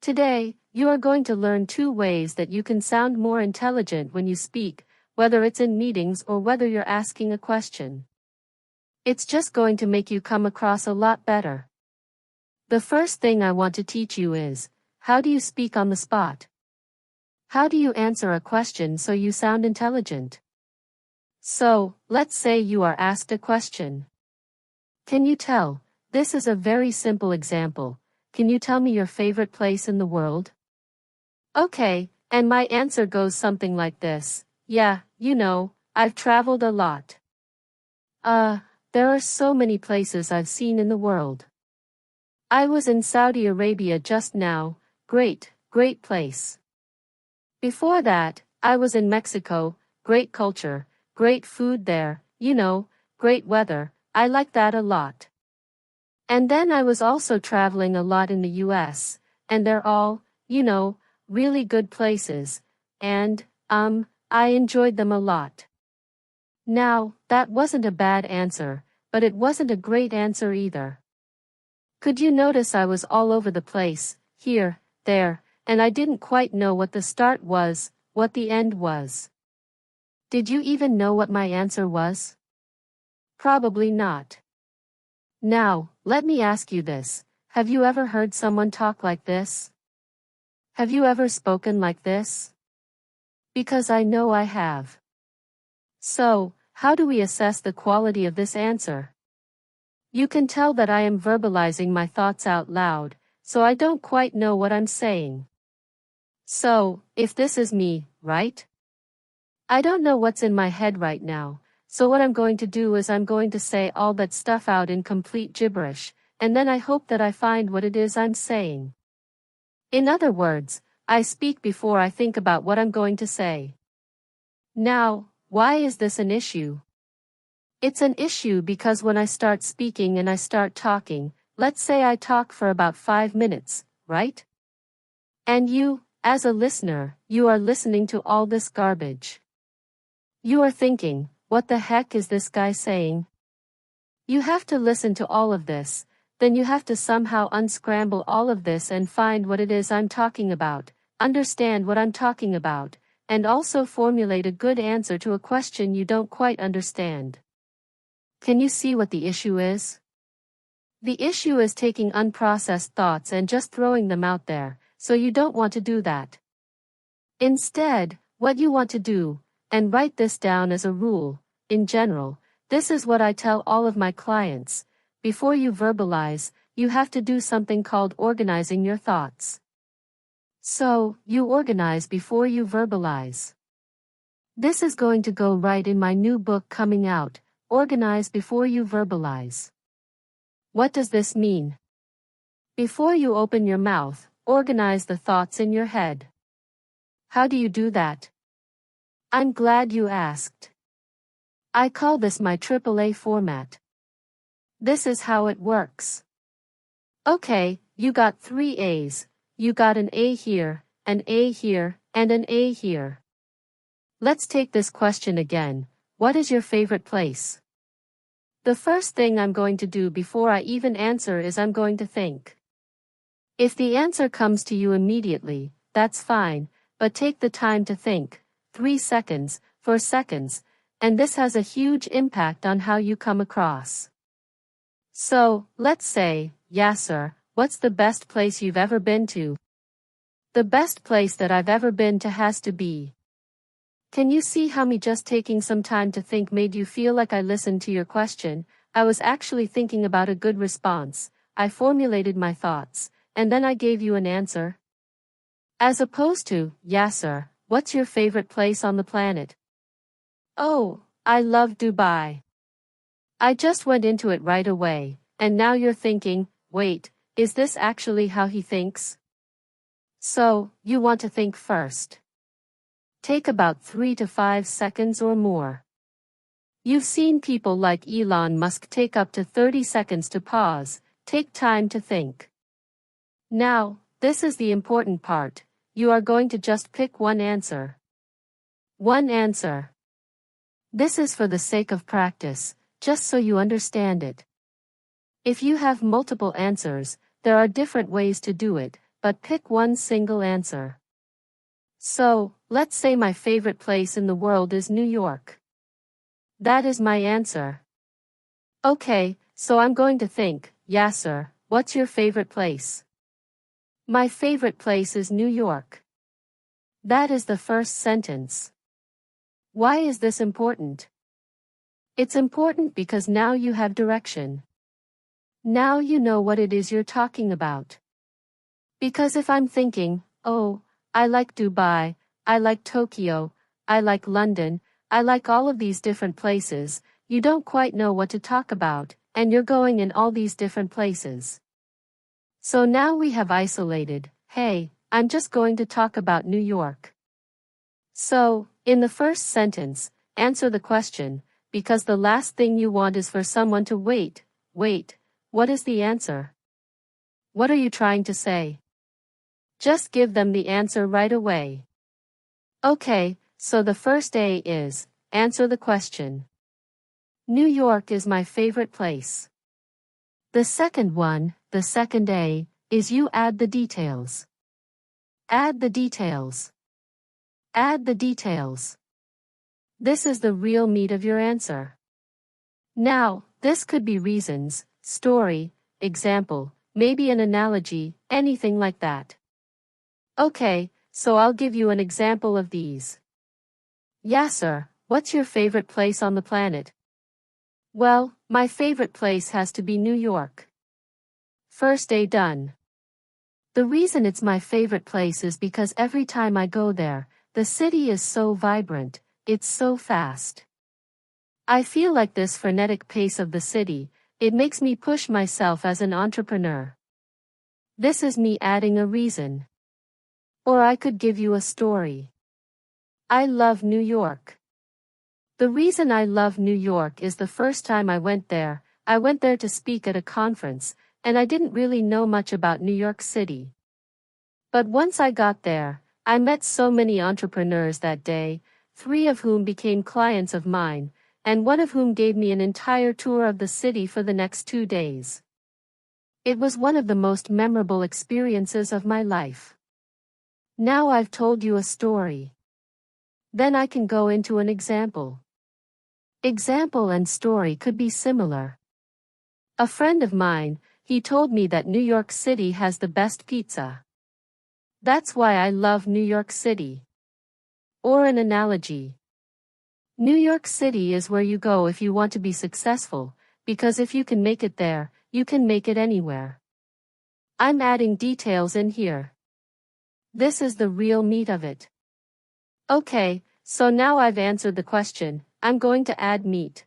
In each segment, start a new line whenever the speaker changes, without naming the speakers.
Today, you are going to learn 2 ways that you can sound more intelligent when you speak, whether it's in meetings or whether you're asking a question. It's just going to make you come across a lot better. The first thing I want to teach you is, how do you speak on the spot? How do you answer a question so you sound intelligent? So, let's say you are asked a question. Can you tell? This is a very simple example. Can you tell me your favorite place in the world? Okay, and my answer goes something like this. Yeah, I've traveled a lot. There are so many places I've seen in the world. I was in Saudi Arabia just now. Great place. Before that, I was in Mexico. Great culture, great food there, great weather. I like that a lot. And then I was also traveling a lot in the US, and they're all, really good places, and, I enjoyed them a lot. Now, that wasn't a bad answer, but it wasn't a great answer either. Could you notice I was all over the place, here, there, and I didn't quite know what the start was, what the end was. Did you even know what my answer was? Probably not. Now, let me ask you this. Have you ever heard someone talk like this? Have you ever spoken like this? Because I know I have. So, how do we assess the quality of this answer? You can tell that I am verbalizing my thoughts out loud, so I don't quite know what I'm saying. So, if this is me, right? I don't know what's in my head right now, so what I'm going to do is I'm going to say all that stuff out in complete gibberish, and then I hope that I find what it is I'm saying. In other words, I speak before I think about what I'm going to say. Now, why is this an issue? It's an issue because when I start speaking and I start talking, let's say I talk for about 5 minutes, right? And you, as a listener, you are listening to all this garbage. You are thinking, what the heck is this guy saying? You have to listen to all of this, then you have to somehow unscramble all of this and find what it is I'm talking about, understand what I'm talking about, and also formulate a good answer to a question you don't quite understand. Can you see what the issue is? The issue is taking unprocessed thoughts and just throwing them out there, so you don't want to do that. Instead, what you want to do, and write this down as a rule, in general, this is what I tell all of my clients, before you verbalize, you have to do something called organizing your thoughts. So, you organize before you verbalize. This is going to go right in my new book coming out, Organize Before You Verbalize. What does this mean? Before you open your mouth, organize the thoughts in your head. How do you do that? I'm glad you asked. I call this my AAA format. This is how it works. Okay, you got 3 A's. You got an A here, an A here, and an A here. Let's take this question again. What is your favorite place? The first thing I'm going to do before I even answer is I'm going to think. If the answer comes to you immediately, that's fine, but take the time to think, 3 seconds, 4 seconds, and this has a huge impact on how you come across. So, let's say, yeah sir, what's the best place you've ever been to? The best place that I've ever been to has to be. Can you see how me just taking some time to think made you feel like I listened to your question? I was actually thinking about a good response, I formulated my thoughts, and then I gave you an answer. As opposed to, yeah sir, what's your favorite place on the planet? Oh, I love Dubai. I just went into it right away, and now you're thinking, wait, is this actually how he thinks? So, you want to think first. Take about 3 to 5 seconds or more. You've seen people like Elon Musk take up to 30 seconds to pause, take time to think. Now, this is the important part, you are going to just pick one answer. One answer. This is for the sake of practice, just so you understand it. If you have multiple answers, there are different ways to do it, but pick one single answer. So, let's say my favorite place in the world is New York. That is my answer. Okay, so I'm going to think, Yasser, what's your favorite place? My favorite place is New York. That is the first sentence. Why is this important? It's important because now you have direction. Now you know what it is you're talking about. Because if I'm thinking, oh, I like Dubai, I like Tokyo, I like London, I like all of these different places, you don't quite know what to talk about, and you're going in all these different places. So now we have isolated, hey, I'm just going to talk about New York. So, in the first sentence, answer the question, because the last thing you want is for someone to wait, what is the answer? What are you trying to say? Just give them the answer right away. Okay, so the first A is, answer the question. New York is my favorite place. The second one, the second A, is you add the details. Add the details. Add the details. This is the real meat of your answer. Now, this could be reasons, story, example, maybe an analogy, anything like that. Okay, so I'll give you an example of these. Yasser, what's your favorite place on the planet? Well, my favorite place has to be New York. First A done. The reason it's my favorite place is because every time I go there, the city is so vibrant, it's so fast. I feel like this frenetic pace of the city, it makes me push myself as an entrepreneur. This is me adding a reason. Or I could give you a story. I love New York. The reason I love New York is the first time I went there to speak at a conference, and I didn't really know much about New York City. But once I got there, I met so many entrepreneurs that day, 3 of whom became clients of mine, and 1 of whom gave me an entire tour of the city for the next 2 days. It was one of the most memorable experiences of my life. Now I've told you a story. Then I can go into an example. Example and story could be similar. A friend of mine, he told me that New York City has the best pizza. That's why I love New York City. Or an analogy. New York City is where you go if you want to be successful, because if you can make it there, you can make it anywhere. I'm adding details in here. This is the real meat of it. Okay, so now I've answered the question, I'm going to add meat.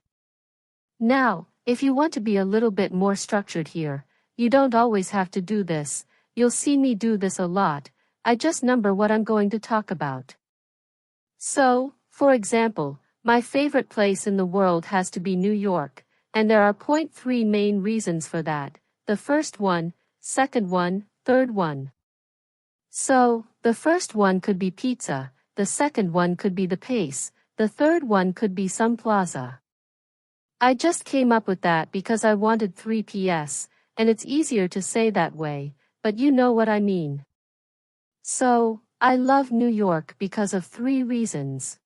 Now, if you want to be a little bit more structured here, you don't always have to do this, you'll see me do this a lot, I just number what I'm going to talk about. So, for example, my favorite place in the world has to be New York, and there are 3 main reasons for that, the first one, second one, third one. So, the first one could be pizza, the second one could be the pace, the third one could be some plaza. I just came up with that because I wanted 3 PS, and it's easier to say that way, but you know what I mean. So, I love New York because of 3 reasons.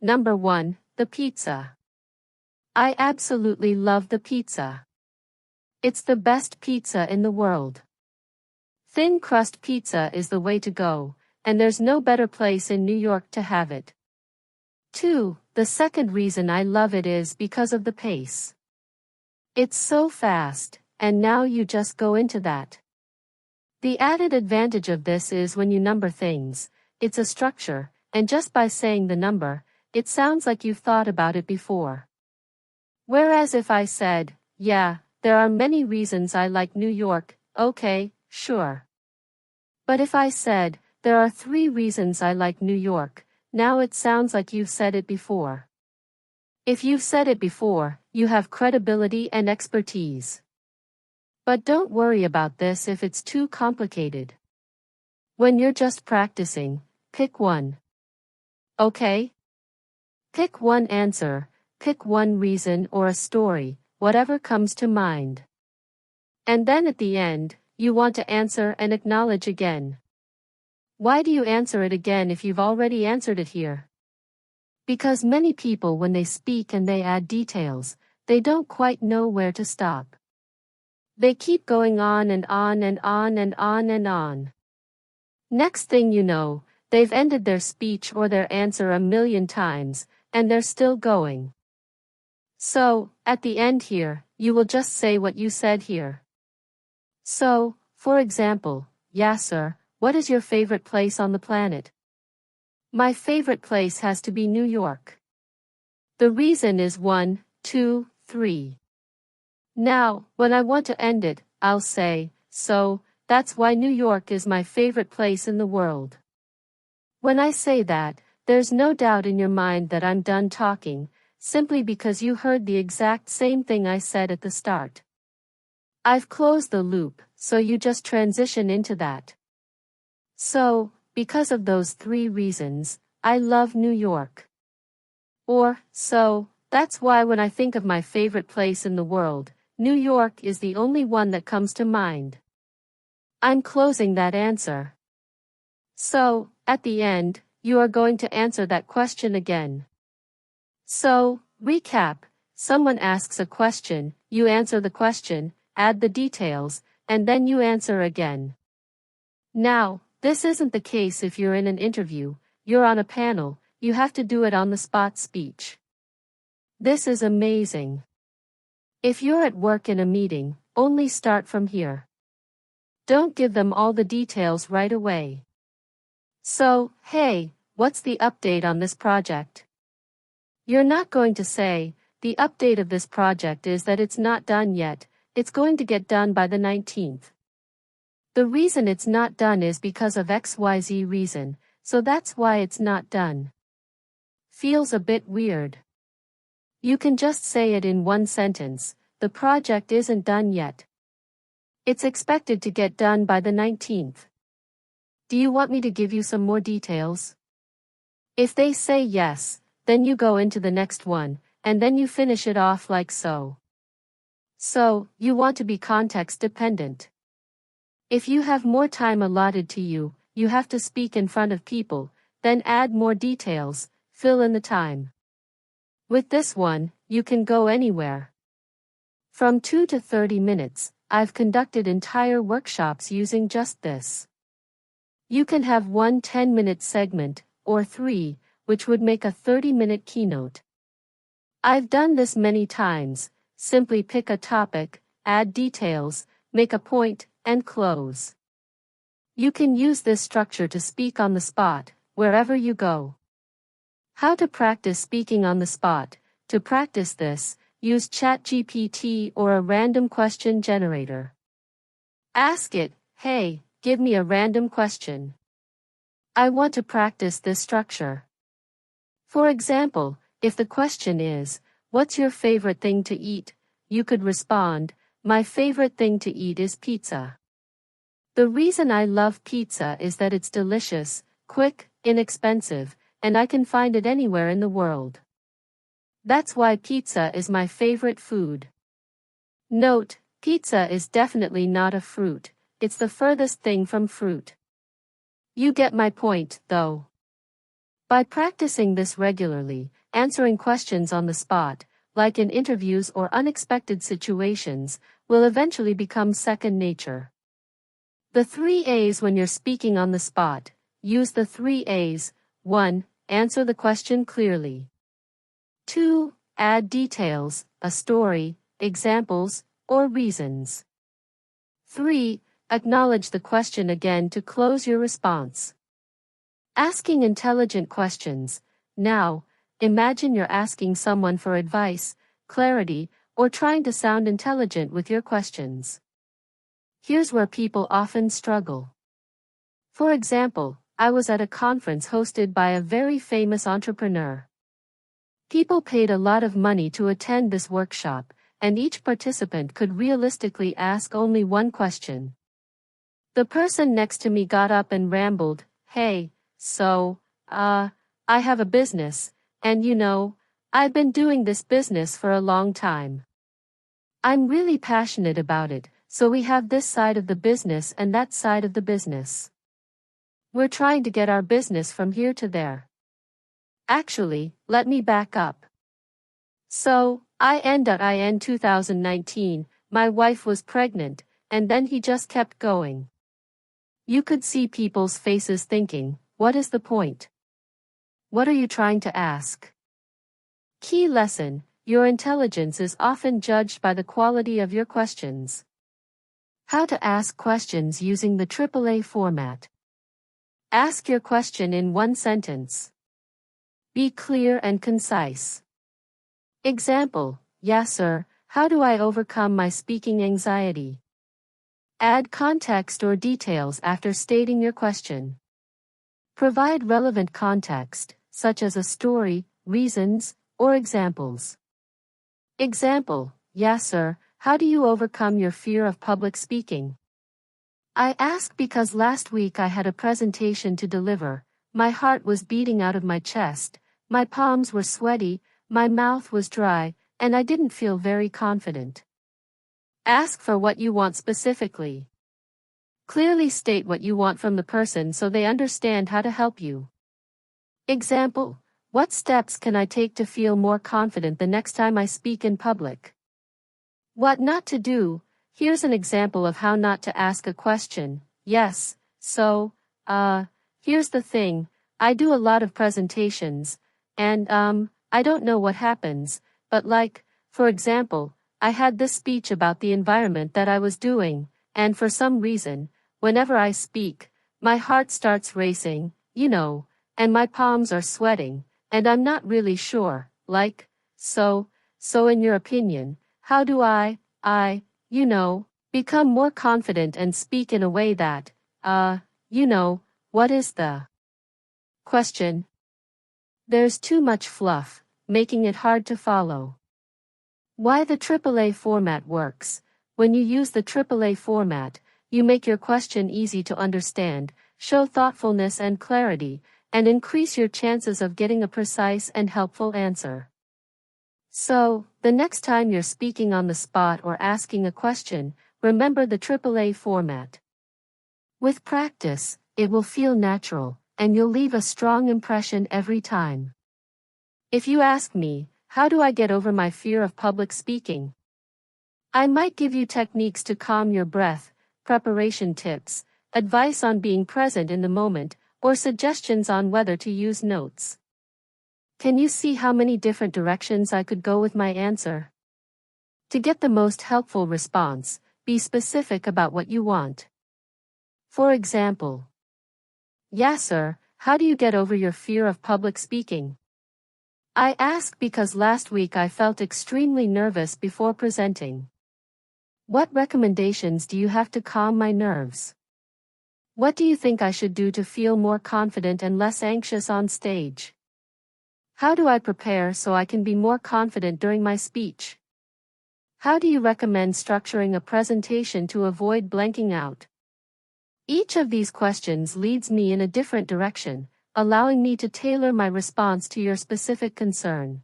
Number 1, the pizza. I absolutely love the pizza. It's the best pizza in the world. Thin crust pizza is the way to go, and there's no better place in New York to have it. 2, the second reason I love it is because of the pace. It's so fast, and now you just go into that. The added advantage of this is when you number things, it's a structure, and just by saying the number, it sounds like you've thought about it before. Whereas if I said, yeah, there are many reasons I like New York, okay, sure. But if I said, there are 3 reasons I like New York, now it sounds like you've said it before. If you've said it before, you have credibility and expertise. But don't worry about this if it's too complicated. When you're just practicing, pick one. Okay? Pick one answer, pick one reason or a story, whatever comes to mind. And then at the end, you want to answer and acknowledge again. Why do you answer it again if you've already answered it here? Because many people, when they speak and they add details, they don't quite know where to stop. They keep going on and on and on and on and on. Next thing you know, they've ended their speech or their answer a million times, and they're still going. So, at the end here, you will just say what you said here. So, for example, yeah sir, what is your favorite place on the planet? My favorite place has to be New York. The reason is 1, 2, 3. Now, when I want to end it, I'll say, so, that's why New York is my favorite place in the world. When I say that, there's no doubt in your mind that I'm done talking, simply because you heard the exact same thing I said at the start. I've closed the loop, so you just transition into that. So, because of those 3 reasons, I love New York. Or, so, that's why when I think of my favorite place in the world, New York is the only one that comes to mind. I'm closing that answer. So, at the end, you are going to answer that question again. So, recap, someone asks a question, you answer the question, add the details, and then you answer again. Now, this isn't the case if you're in an interview, you're on a panel, you have to do it on the spot speech. This is amazing. If you're at work in a meeting, only start from here. Don't give them all the details right away. So, hey, what's the update on this project? You're not going to say, the update of this project is that it's not done yet, it's going to get done by the 19th. The reason it's not done is because of XYZ reason, so that's why it's not done. Feels a bit weird. You can just say it in one sentence, the project isn't done yet. It's expected to get done by the 19th. Do you want me to give you some more details? If they say yes, then you go into the next one, and then you finish it off like so. So, you want to be context dependent. If you have more time allotted to you, you have to speak in front of people, then add more details, fill in the time. With this one, you can go anywhere. From 2 to 30 minutes, I've conducted entire workshops using just this. You can have one 10-minute segment, or 3, which would make a 30-minute keynote. I've done this many times, simply pick a topic, add details, make a point, and close. You can use this structure to speak on the spot, wherever you go. How to practice speaking on the spot? To practice this, use ChatGPT or a random question generator. Ask it, hey, give me a random question. I want to practice this structure. For example, if the question is, what's your favorite thing to eat? You could respond, my favorite thing to eat is pizza. The reason I love pizza is that it's delicious, quick, inexpensive, and I can find it anywhere in the world. That's why pizza is my favorite food. Note, pizza is definitely not a fruit, it's the furthest thing from fruit. You get my point, though. By practicing this regularly, answering questions on the spot, like in interviews or unexpected situations, will eventually become second nature. The 3 A's when you're speaking on the spot. Use the 3 A's. 1. Answer the question clearly. 2. Add details, a story, examples, or reasons. 3. Acknowledge the question again to close your response. Asking intelligent questions. Now, imagine you're asking someone for advice, clarity, or trying to sound intelligent with your questions. Here's where people often struggle. For example, I was at a conference hosted by a very famous entrepreneur. People paid a lot of money to attend this workshop, and each participant could realistically ask only one question. The person next to me got up and rambled, hey, so, I have a business, and I've been doing this business for a long time. I'm really passionate about it, So we have this side of the business and that side of the business. We're trying to get our business from here to there. Actually, let me back up. So, in 2019, my wife was pregnant, and then he just kept going. You could see people's faces thinking, what is the point? What are you trying to ask? Key lesson, your intelligence is often judged by the quality of your questions. How to ask questions using the AAA format. Ask your question in one sentence. Be clear and concise. Example, yeah sir, how do I overcome my speaking anxiety? Add context or details after stating your question. Provide relevant context, such as a story, reasons, or examples. Example, yeah sir, how do you overcome your fear of public speaking? I ask because last week I had a presentation to deliver, my heart was beating out of my chest, my palms were sweaty, my mouth was dry, and I didn't feel very confident. Ask for what you want specifically. Clearly state what you want from the person so they understand how to help you. Example, what steps can I take to feel more confident the next time I speak in public? What not to do. Here's an example of how not to ask a question. Yes, so, here's the thing, I do a lot of presentations, and, I don't know what happens, but like, for example, I had this speech about the environment that I was doing, and for some reason, whenever I speak, my heart starts racing, and my palms are sweating, and I'm not really sure, like, so in your opinion, how do I, become more confident and speak in a way that, what is the question? There's too much fluff, making it hard to follow. Why the AAA format works. When you use the AAA format, you make your question easy to understand, show thoughtfulness and clarity, and increase your chances of getting a precise and helpful answer. So, the next time you're speaking on the spot or asking a question, remember the AAA format. With practice, it will feel natural, and you'll leave a strong impression every time. If you ask me, how do I get over my fear of public speaking? I might give you techniques to calm your breath, preparation tips, advice on being present in the moment, or suggestions on whether to use notes. Can you see how many different directions I could go with my answer? To get the most helpful response, be specific about what you want. For example, yeah sir, how do you get over your fear of public speaking? I ask because last week I felt extremely nervous before presenting. What recommendations do you have to calm my nerves? What do you think I should do to feel more confident and less anxious on stage? How do I prepare so I can be more confident during my speech? How do you recommend structuring a presentation to avoid blanking out? Each of these questions leads me in a different direction, allowing me to tailor my response to your specific concern.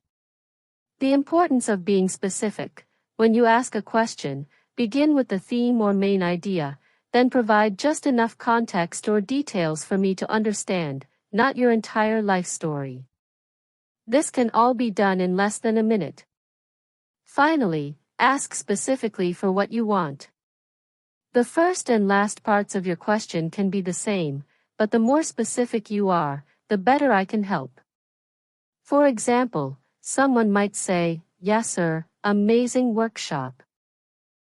The importance of being specific. When you ask a question, begin with the theme or main idea, then provide just enough context or details for me to understand, not your entire life story. This can all be done in less than a minute. Finally, ask specifically for what you want. The first and last parts of your question can be the same, but the more specific you are, the better I can help. For example, someone might say, yes sir, amazing workshop.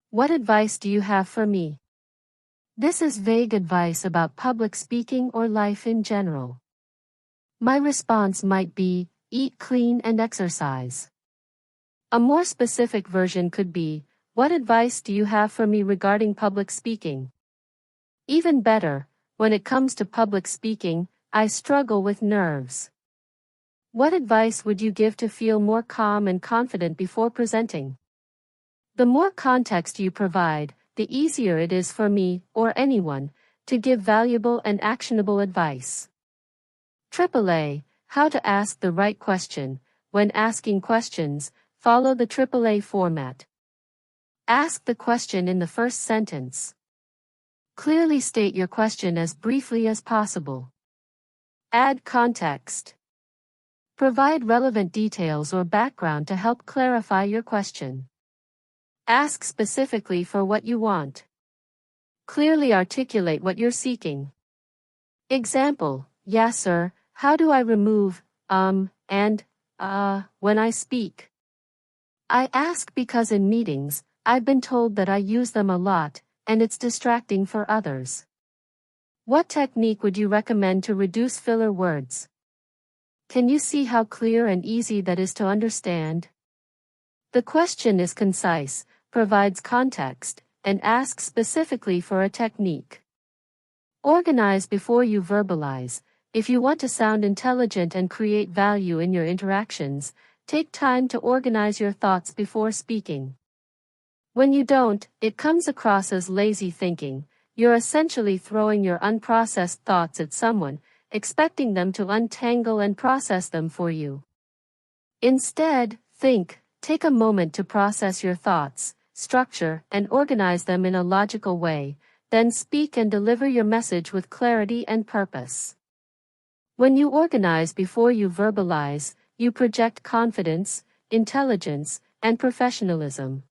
What advice do you have for me? This is vague advice about public speaking or life in general. My response might be, eat clean and exercise. A more specific version could be, what advice do you have for me regarding public speaking? Even better, when it comes to public speaking, I struggle with nerves. What advice would you give to feel more calm and confident before presenting? The more context you provide, the easier it is for me, or anyone, to give valuable and actionable advice. AAA, how to ask the right question. When asking questions, follow the AAA format. Ask the question in the first sentence. Clearly state your question as briefly as possible. Add context. Provide relevant details or background to help clarify your question. Ask specifically for what you want. Clearly articulate what you're seeking. Example, yeah sir, how do I remove, and, when I speak? I ask because in meetings, I've been told that I use them a lot, and it's distracting for others. What technique would you recommend to reduce filler words? Can you see how clear and easy that is to understand? The question is concise, provides context, and asks specifically for a technique. Organize before you verbalize. If you want to sound intelligent and create value in your interactions, take time to organize your thoughts before speaking. When you don't, it comes across as lazy thinking. You're essentially throwing your unprocessed thoughts at someone, expecting them to untangle and process them for you. Instead, think, take a moment to process your thoughts, structure, and organize them in a logical way, then speak and deliver your message with clarity and purpose. When you organize before you verbalize, you project confidence, intelligence, and professionalism.